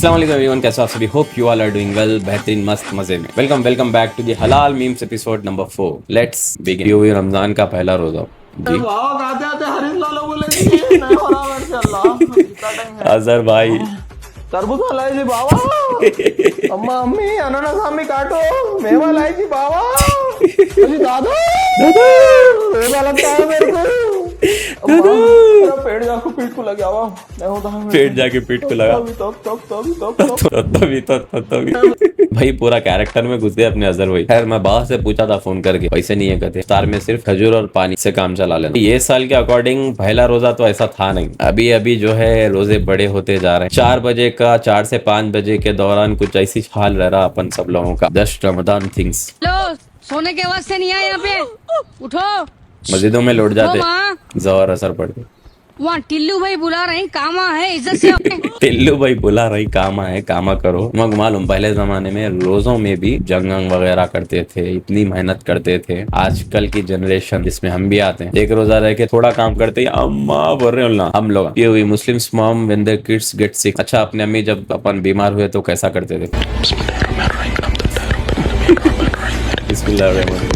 अस्सलाम वालेकुम एवरीवन, कैसे आप सभी? Hope you all are doing well. बेहतरीन मस्त मजे में welcome back to the halal memes episode number 4। Let's begin. ये रमजान का पहला रोजा जी। अजहर भाई तरबूज लायची बाबा अम्मा अम्मी अननस आम्ही काटो मेवा लायची बाबा अजी दादा मेवा लगता है मेरे को अम्मा मेरा पेट जाके पीठ को लग गया मैं होता हूं पेट जाके पीठ को लगा तभी भाई पूरा कैरेक्टर में घुस गए अपने अजहर भाई। खैर मैं बाहर से पूछा था फोन करके, पैसे नहीं है कहते। इफ्तार में सिर्फ खजूर और पानी से काम चला लेना। ये साल के अकॉर्डिंग पहला रोजा तो ऐसा था नहीं। अभी अभी जो है रोजे बड़े होते जा रहे हैं। 4 बजे का 4 से 5 बजे के दौरान कुछ ऐसी हाल रह रहा अपन सब लोगों का। Just Ramzan things. लो सोने के वास्ते नहीं आए यहाँ पे, उठो। मस्जिदों में लौट जाते, जोर असर पड़ते। वहाँ टिल्लू भाई बुला रहे, कामा है, इज्जत से टिल्लू भाई बुला रही, कामा है, कामा करो। मगर मालूम पहले जमाने में रोजों में भी जंग वगैरह करते थे, इतनी मेहनत करते थे। आजकल की जनरेशन जिसमें हम भी आते हैं, एक रोजा रह के थोड़ा काम करते हैं, अम्मा बोल रहे हो हम लोग। ये हुई Muslims mom when their kids get sick. अच्छा, अपने अम्मी जब अपन बीमार हुए तो कैसा करते थे? बिस्मिल्लाहिर्रहमानिर्रहीम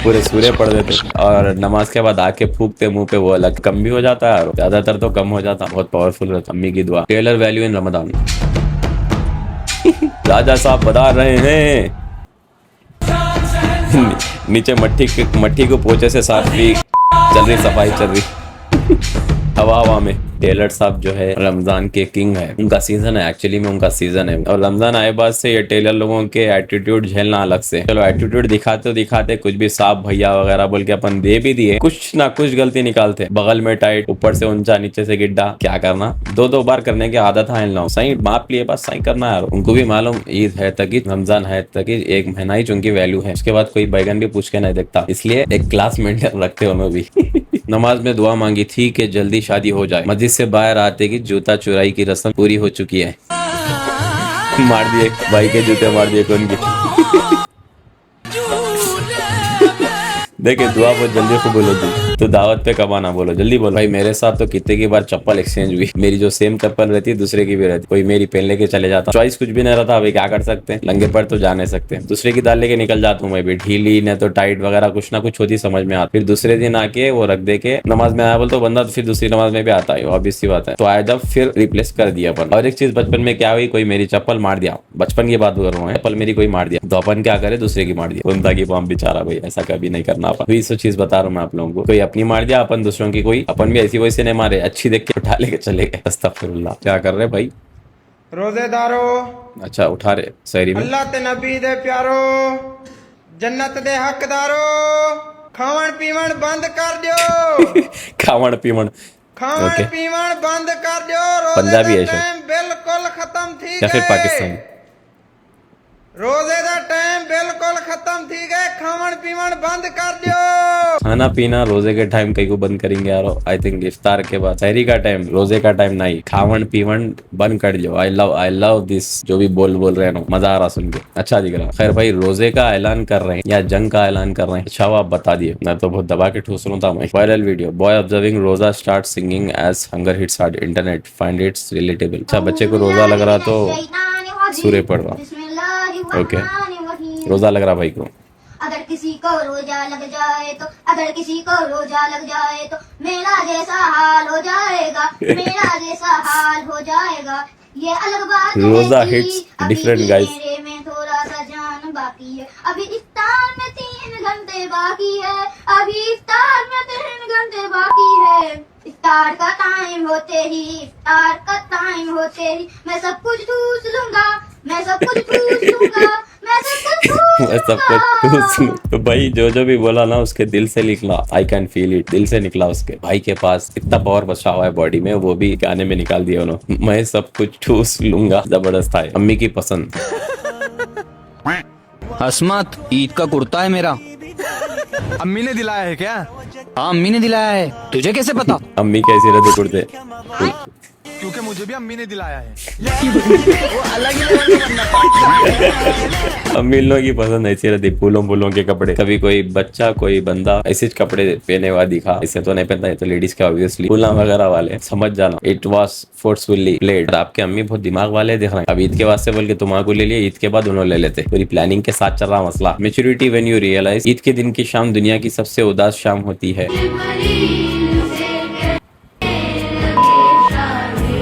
पूरे सूर्य पढ़ देते और नमाज के बाद आके फूकते मुंह पे। वो अलग कम भी हो जाता है, ज्यादातर तो कम हो जाता। बहुत पावरफुल रहता अम्मी की दुआ। टेलर वैल्यू इन रमजान। राजा साहब बता रहे हैं नीचे मट्टी को पोछे से साफ भी चल रही, सफाई चल रही हवा में। टेलर साहब जो है रमजान के किंग है। उनका सीजन है, एक्चुअली में उनका सीजन है। और रमजान आए बाद से ये टेलर लोगों के एटीट्यूड झेलना अलग से। चलो एटीट्यूड दिखाते कुछ भी साफ भैया वगैरह बोल के अपन दे भी दिए, कुछ ना कुछ गलती निकालते। बगल में टाइट, ऊपर से ऊंचा, नीचे से गिड्डा। क्या करना, 2 बार करने की आदत है इन लोगों। सही माप लिए बस सही करना है। उनको भी मालूम ईद है तक, रमजान है तक, 1 महीना ही उनकी वैल्यू है। उसके बाद कोई बैगन भी पूछ के नहीं देखता, इसलिए एक क्लास मेंटेन रखते उन्होंने भी। नमाज में दुआ मांगी थी कि जल्दी शादी हो जाए। मस्जिद से बाहर आते कि जूता चुराई की रस्म पूरी हो चुकी है। मार दिए भाई के जूते, मार दिए कौन की। देखिए दुआ बहुत जल्दी कबूल होती, तो दावत पे कब आना बोलो, जल्दी बोलो। भाई मेरे साथ तो कितने की बार चप्पल एक्सचेंज हुई। मेरी जो सेम चप्पल रहती है दूसरे की भी रहती, कोई मेरी पहन लेके चले जाता। चॉइस कुछ भी नहीं रहता, अभी क्या कर सकते हैं, नंगे पर तो जा नहीं सकते। दूसरे की दाल लेके निकल जाता हूँ मैं भी, ढीली न तो टाइट वगैरह कुछ ना कुछ होती समझ में आता। फिर दूसरे दिन आके वो रख दे के नमाज में आया बोल तो बंदा, तो फिर दूसरी नमाज में भी आता है, ऑब्वियस सी बात है। तो आया जब फिर रिप्लेस कर दिया अपन। और एक चीज बचपन में क्या हुई, कोई मेरी चप्पल मार दिया, बचपन की बात कर रहा हूँ, चप्पल मेरी कोई मार दिया तो अपन क्या करे, दूसरे की मार दिया। उनता की बम बेचारा भाई, ऐसा कभी नहीं करना अपन। ये सब चीज बता रहा हूँ मैं आप लोगों को। कोई अपनी मार दिया, अपन दूसरों की कोई, अपन भी ऐसी वैसे नहीं मारे, अच्छी देख के उठा लेके चले गए। अस्तगफिरुल्लाह। क्या कर रहे भाई? रोजेदारो अच्छा उठा रहे शहरी में। अल्लाह ते नबी दे प्यारो, जन्नत दे हकदारो, खावण पीवण बंद कर दियो। खावण पीवण खावण पीवण बंद कर दियो। पंजाबी है टाइम बिल्कुल खत्म थी या फिर पाकिस्तानी? रोजे दा टाइम बिल्कुल खत्म थी गए, खावण पीवण बंद कर दियो। खाना पीना रोजे के टाइम कहीं को बंद करेंगे यार। आई थिंक इफ्तार के बाद, शहरी का टाइम, रोजे का टाइम नहीं। खावण पीवण बंद कर दो। आई लव दिस जो भी बोल रहे हैं, मजा आ रहा सुन के, अच्छा दिख रहा। खैर भाई, रोजे का ऐलान कर रहे हैं या जंग का ऐलान कर रहे हैं? अच्छा आप बता दिए, मैं तो बहुत दबा के ठूस रहा था मैं। वायरल वीडियो, बॉय ऑब्जर्विंग रोजा start singing as hunger hits hard, internet find its relatable. अच्छा बच्चे को रोजा लग रहा तो सूर्य पड़ रहा। ओके रोजा लग रहा भाई को। अगर किसी को रोजा लग जाए तो, अगर किसी को रोजा लग जाए तो मेरा जैसा हाल हो जाएगा, मेरा जैसा हाल हो जाएगा। ये अलग बात रोजा हिट्स डिफरेंट गाइस। मेरे में थोड़ा सा जान बाकी है, अभी इफ्तार में 3 घंटे बाकी है, अभी इफ्तार में 3 घंटे बाकी है। इफ्तार का टाइम होते ही, इफ्तार का टाइम होते ही मैं सब कुछ ठूस लूंगा, मैं सब कुछ ठूस लूंगा, मैं सब कुछ तो भाई जो भी बोला ना उसके दिल से निकला। आई कैन फील इट, दिल से निकला उसके। भाई के पास इतना पावर बचा हुआ है बॉडी में, वो भी गाने में निकाल दिया उन्होंने। मैं सब कुछ ठूस लूंगा, जबरदस्त है। अम्मी की पसंद। अस्मत, ईद का कुर्ता है मेरा। अम्मी ने दिलाया है क्या? हाँ अम्मी ने दिलाया है, तुझे कैसे पता? अम्मी कैसी रहती कुर्ते? क्योंकि मुझे भी अम्मी ने दिलाया है। अम्मी लोगों की पसंद ऐसी रहती, फूलों फूलों के कपड़े। कभी कोई बच्चा कोई बंदा ऐसे कपड़े पहने हुआ दिखा, इसे तो नहीं पहनता, तो लेडीज के ऑब्वियसली फूला वगैरह वाले, समझ जाना इट वाज फोर्सफुली प्लेड। आपके अम्मी बहुत दिमाग वाले दिख रहे हैं। अब ईद के वास्ते बोल के तुम्हारा ले लिया, ईद के बाद उन्होंने ले लेते। पूरी प्लानिंग के साथ चल रहा मसला। Maturity when you realise Eid के दिन की शाम दुनिया की सबसे उदास शाम होती है।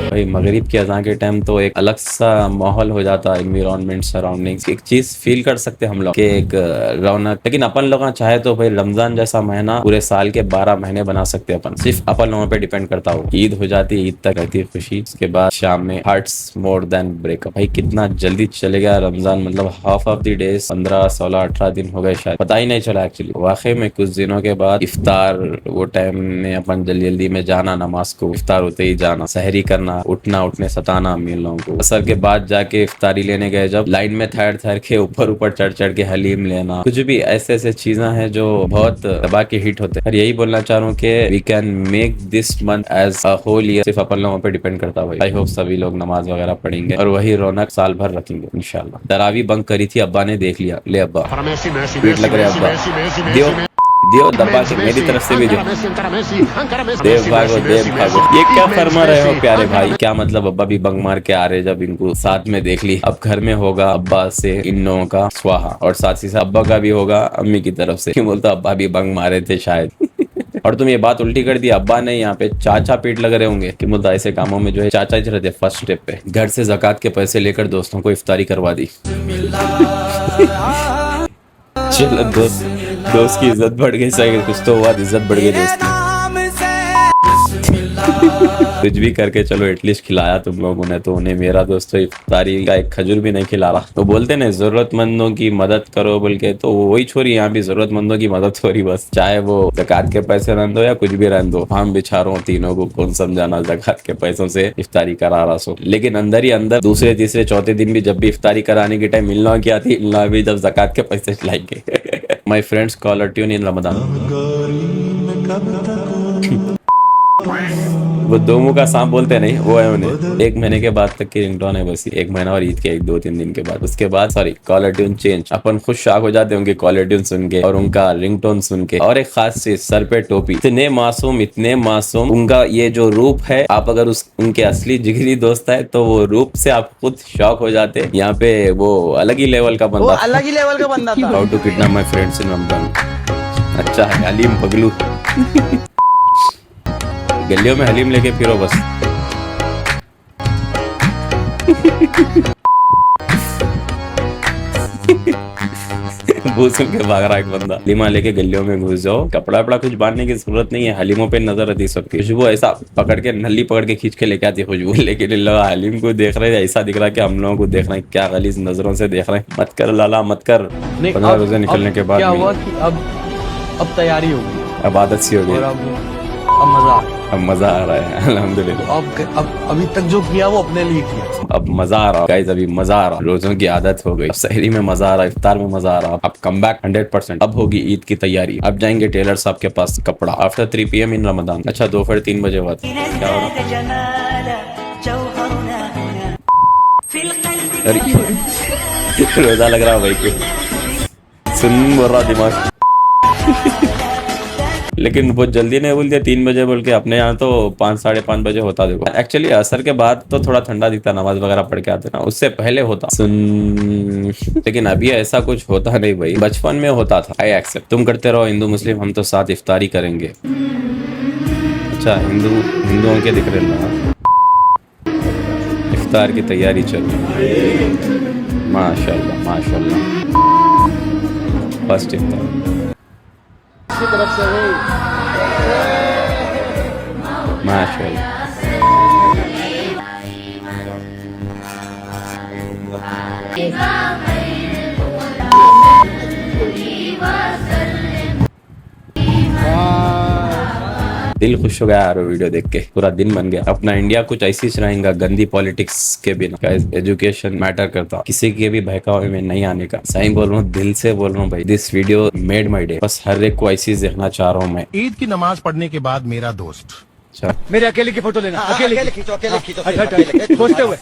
भाई मगरिब की अज़ान के टाइम तो एक अलग सा माहौल हो जाता है, एनवायरनमेंट सराउंडिंग्स। एक चीज फील कर सकते हैं हम लोग कि एक रौनक। लेकिन अपन लोग चाहे तो भाई रमजान जैसा महीना पूरे साल के 12 महीने बना सकते हैं अपन, सिर्फ अपन लोगों पे डिपेंड करता हो। ईद हो जाती है, ईद तक रहती है खुशी, उसके बाद शाम में हार्ट्स मोर देन ब्रेकअप। भाई कितना जल्दी चले गया रमजान, मतलब हाफ ऑफ द डेज 15 16 18 दिन हो गए, शायद पता ही नहीं चला एक्चुअली। वाकई में कुछ दिनों के बाद इफ्तार, वो टाइम में अपन जल्दी जल्दी में जाना नमाज को, इफ्तार होते ही जाना, सहरी करना, उठने सताना अम्मी लोगों को। असर के बाद जाके इफ्तारी लेने गए, जब लाइन में ठहर के ऊपर चढ़ के हलीम लेना, कुछ भी ऐसे ऐसे चीजें हैं जो बहुत दबा के हिट होते हैं। और यही बोलना चाह रहा हूँ कि we can make this month as a whole year, सिर्फ अपन लोगों पे डिपेंड करता है। आई होप सभी लोग नमाज वगैरह पढ़ेंगे और वही रौनक साल भर रखेंगे इंशाल्लाह। तरावी बंक करी थी, अब्बा ने देख लिया, ले अब्बा पीठ लग रहे अब्बा, दियो दबा के, मेरी तरफ से भी दियो। देव भागो देव भागो, ये क्या फरमा रहे हो प्यारे भाई? क्या मतलब अब्बा भी बंग मार के आ रहे, जब इनको साथ में देख ली। अब घर में होगा अब्बा से इन लोगों का स्वाहा, और साथ ही साथ अब्बा का भी होगा अम्मी की तरफ से। क्यों बोलता अब्बा भी बंग मारे थे शायद। और तुम ये बात उल्टी कर दी, अब्बा नहीं, यहाँ पे चाचा पीठ लग रहे होंगे कि मुद्दा ऐसे कामों में जो है चाचा ही रहते फर्स्ट स्टेप पे। घर से ज़कात के पैसे लेकर दोस्तों को इफ्तारी करवा दी। चलो दोस्त की इज्जत बढ़ गई, सही कुछ तो हुआ, इज्जत बढ़ गई दोस्त की। कुछ भी करके चलो एटलीस्ट खिलाया तुम लोगों ने, तो उन्हें मेरा दोस्त तो इफ्तारी का एक खजूर भी नहीं खिला रहा। तो बोलते ना जरूरतमंदों की मदद करो बोल के, तो वही छोरी यहाँ भी जरूरतमंदों की मदद हो रही बस। चाहे वो ज़कात के पैसे रन दो या कुछ भी रन दो, हम बेचारों तीनों को कौन समझाना ज़कात के पैसों से इफ्तारी करा रहा सो। लेकिन अंदर ही अंदर दूसरे तीसरे चौथे दिन भी जब भी इफ्तारी कराने के टाइम मिलना क्या थी, मिलना भी जब ज़कात के पैसे लाएंगे। My friends caller tune in Ramzan. वो दो मुंह का सांप बोलते नहीं, वो है उन्हें 1 महीने के बाद तक की रिंगटोन है बस, 1 महीना और ईद के 1-2-3 दिन के बाद। उसके बाद सॉरी कॉलर ट्यून चेंज। अपन खुद शॉक हो जाते होंगे कॉलर ट्यून सुन के और उनका रिंगटोन सुन के। और एक खास चीज, सर पे टोपी, इतने मासूम उनका ये जो रूप है। आप अगर उनके असली जिगरी दोस्त है तो वो रूप से आप खुद शॉक हो जाते। यहाँ पे वो अलग ही लेवल का बंदा, अलग ही लेवल का बंदा था। How to kidnap my friends in Ramzan. अच्छा है हलीम पगलू। गलियों में हलीम लेके फिरो बस। भूसुम के भाग रहा एक बंदा, हलीमा लेके गलियों में घुस जाओ। कपड़ा वपड़ा कुछ बांधने की जरूरत नहीं है, हलीमों पे नजर रहती सबकी। खुशबू ऐसा पकड़ के नली पकड़ के खींच के लेके आती खुशबू। लेकिन लोग हलीम को देख रहे हैं, ऐसा दिख रहा है कि हम लोगों को देख रहे हैं, क्या गलीज नजरों से देख रहे हैं। मत कर लाला मत कर। 15 रोजे निकलने के बाद क्या हुआ कि अब तैयारी हो गई, अब आदत सी हो गई, अब मजा आ रहा है अल्हम्दुलिल्लाह। अब अभी तक जो किया वो अपने लिए किया, अब मजा आ रहा गाइस, अभी मजा आ रहा। रोजों की आदत हो गई, सहरी में मजा आ रहा, इफ्तार में मजा आ रहा। अब कम बैक 100%। अब होगी ईद की तैयारी। अब जाएंगे टेलर साहब के पास कपड़ा आफ्टर 3 PM इन रमजान। अच्छा दोपहर 3 बजे बाद क्या हो रहा? रोजा लग रहा भाई क्यों सुन बोल रहा दिमाग। लेकिन बहुत जल्दी नहीं बोल दिया 3 बजे बोल के। अपने यहाँ तो 5 साढ़े 5 बजे होता। देखो एक्चुअली असर के बाद तो थोड़ा ठंडा दिखता, नमाज वगैरह पढ़ के आते ना, उससे पहले होता सुन। लेकिन अभी ऐसा कुछ होता नहीं भाई, बचपन में होता था। आई एक्सेप्ट, तुम करते रहो हिंदू मुस्लिम, हम तो साथ इफ्तारी करेंगे। अच्छा हिंदुओं के दिख रहे ना, इफ्तार की तैयारी चल रही। माशाल्लाह माशाल्लाह, फर्स्ट इफ्तार की तरफ से हुई। माशाल्लाह। दिल खुश हो गया यार वीडियो देख के, पूरा दिन बन गया। अपना इंडिया कुछ ऐसी रहेगा गंदी पॉलिटिक्स के बिना। एजुकेशन मैटर करता, किसी के भी बहकावे में नहीं आने का। सही बोल रहा हूँ, दिल से बोल रहा हूँ भाई। This video made my day. बस हर एक को ऐसी देखना चाह रहा हूँ मैं। ईद की नमाज पढ़ने के बाद मेरा दोस्त, मेरे अकेले की फोटो लेना, अकेले खींचो, सोचते हुए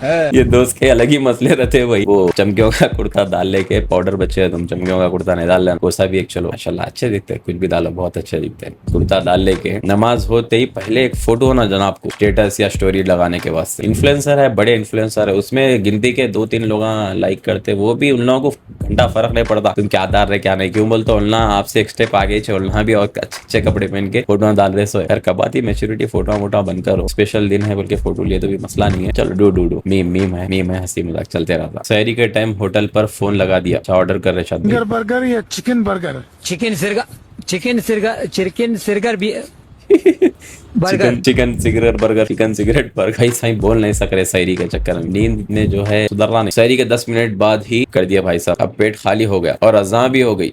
ये दोस्त के अलग ही मसले रहते हैं भाई। वो चमकियों का कुर्ता डाल लेके, पाउडर बच्चे तुम चमकियों का कुर्ता नहीं डाल लेना, कोसा भी एक चलो माशाल्लाह अच्छे दिखते हैं, कुछ भी डालो बहुत अच्छे दिखते हैं। कुर्ता डाल लेके नमाज होते ही पहले एक फोटो होना जनाब को स्टेटस या स्टोरी लगाने के वास्ते। इन्फ्लुएंसर है, बड़े इन्फ्लुएंसर है, उसमें गिनती के 2-3 लोग लाइक करते, वो भी उन लोगों को घंटा फर्क नहीं पड़ता तुम क्या डाल रहे क्या नहीं। क्यों बोलते उल्ला आपसे एक स्टेप आगे चलना भी, और अच्छे कपड़े पहन के फोटो डाल रहे। सो यार कबाती मेच्योरिटी फोटो मोटो बंद करो, स्पेशल दिन है बोल के फोटो लिए तो भी मसला नहीं है। चलो डू मीम है, हंसी मजाक चलते रहता। शहरी के टाइम होटल पर फोन लगा दिया, अच्छा ऑर्डर कर रहे शायद बर्गर या चिकन बर्गर? चिकन सिरगर भी चिकन सिगरेट बर्गर। भाई सही बोल नहीं सक रहे शायरी के चक्कर में, नींद ने जो है सुधरना नहीं। शायरी के 10 मिनट बाद ही कर दिया भाई साहब, अब पेट खाली हो गया और अज़ां भी हो गई।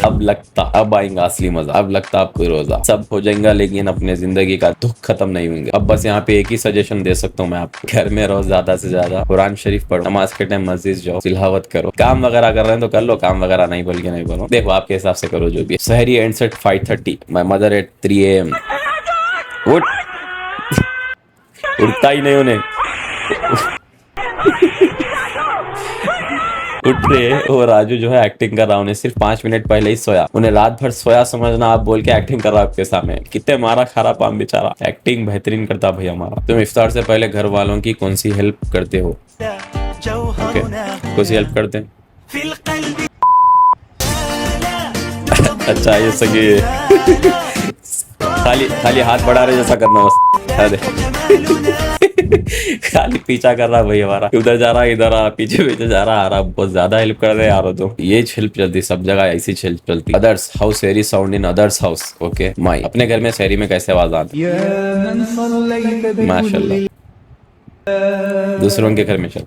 अब आएगा असली मजा, अब लगता आपको रोजा सब हो जाएगा, लेकिन अपने जिंदगी का दुख खत्म नहीं होंगे। अब बस यहाँ पे एक ही सजेशन दे सकता हूँ मैं आपको, घर में रहो, ज्यादा से ज्यादा कुरान शरीफ पढ़ो, नमाज के टाइम मस्जिद जाओ, तिलावत करो। काम वगैरह कर रहे हैं तो कर लो, काम वगैरह नहीं बोल के नहीं बोलो, देखो आपके हिसाब से करो जो भी। सहरी ends at 5:30, my mother eight 3 AM। उठता ही नहीं उन्हें, उठ रहे। वो राजू जो है एक्टिंग कर रहा, उन्हें सिर्फ 5 मिनट पहले ही सोया, उन्हें रात भर सोया समझना आप बोल के एक्टिंग कर रहा आपके सामने। कितने मारा खारा पाम बेचारा, एक्टिंग बेहतरीन करता भाई हमारा। तुम इफ्तार से पहले घर वालों की कौन सी हेल्प करते हो? ओके, कौन सी हेल्प करते हैं? अच्छा ये सही खाली हाथ बढ़ा रहे जैसा करना बस। अरे खाली पीछा कर रहा भाई हमारा, उधर जा रहा इधर आ, पीछे जा रहा आ रहा, बहुत ज्यादा हेल्प कर रहे यार। तो ये हेल्प चलती सब जगह, ऐसी हेल्प चलती। अदर्स हाउस शहरी sound in others house. Okay my, अपने घर में शहरी में कैसे आवाज आती? माशाल्लाह, दूसरों के घर में चल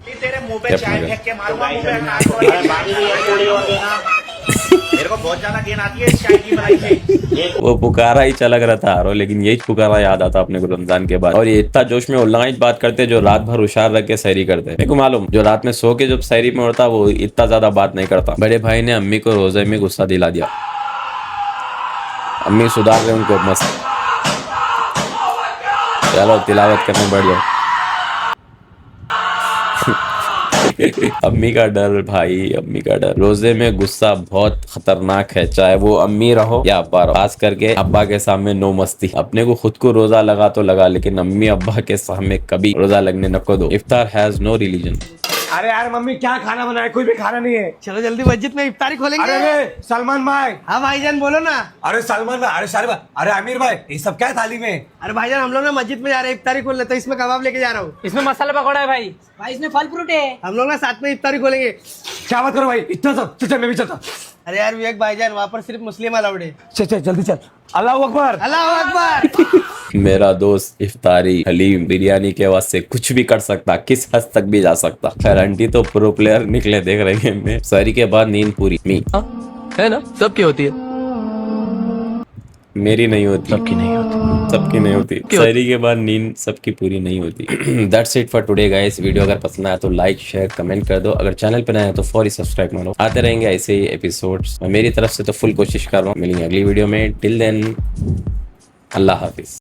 वो पुकारा ही अलग रहता है, लेकिन यही पुकारा याद आता अपने को रमजान के बाद। और ये इतना जोश में उल्लांघित बात करते जो रात भर होशियार रख के सहरी करते। मेरे को मालूम जो रात में सो के जब सहरी में उड़ता वो इतना ज्यादा बात नहीं करता। बड़े भाई ने अम्मी को रोजे में गुस्सा दिला दिया, अम्मी सुधार रहे उनको मस्त। चलो तिलावत करने बैठ जाओ। अम्मी का डर भाई, अम्मी का डर। रोजे में गुस्सा बहुत खतरनाक है, चाहे वो अम्मी रहो या अब्बा रहो। खास करके अब्बा के सामने नो मस्ती। अपने को खुद को रोजा लगा तो लगा, लेकिन अम्मी अब्बा के सामने कभी रोजा लगने न को दो। इफ्तार हैज नो रिलीजन। अरे यार मम्मी क्या खाना बनाया, कोई भी खाना नहीं है। चलो जल्दी मस्जिद में इफ्तारी खोलेंगे। अरे सलमान भाई। हाँ भाईजान बोलो ना। अरे सलमान भाई, अरे शारिफ भाई, अरे आमिर भाई, ये सब क्या है थाली में? अरे भाईजान हम लोग ना मस्जिद में जा रहे हैं, इफ्तारी खोल लेते, इसमें कबाब लेके जा रहा हूँ। इसमें मसाला पकौड़ा है भाई। भाई इसमें फल फ्रूट है। हम लोग ना साथ में इफ्तारी खोलेंगे। क्या बात करो भाई, इतना सब? चल मैं भी चलता। अरे यार विवेक भाईजान, वहाँ पर सिर्फ मुस्लिम अलाउड है। चल जल्दी चल। अल्लाह अकबर, अल्लाह अकबर। मेरा दोस्त इफ्तारी हलीम बिरयानी के वास्ते कुछ भी कर सकता, किस हद तक भी जा सकता। खैर आंटी तो प्रो प्लेयर निकले देख रहे हैं में। सहरी के बाद नींद पूरी है ना, सबकी होती है, मेरी नहीं होती, सबकी नहीं होती। सहरी के बाद नींद सबकी पूरी नहीं होती। That's it for today guys. Video अगर पसंद आया तो लाइक शेयर कमेंट कर दो। अगर चैनल पर नए हैं तो फौरी सब्सक्राइब मारो, आते रहेंगे ऐसे ही एपिसोड्स। मेरी तरफ से तो फुल कोशिश कर रहा हूँ। मिलेंगे अगली वीडियो में, टिल देन अल्लाह हाफिज।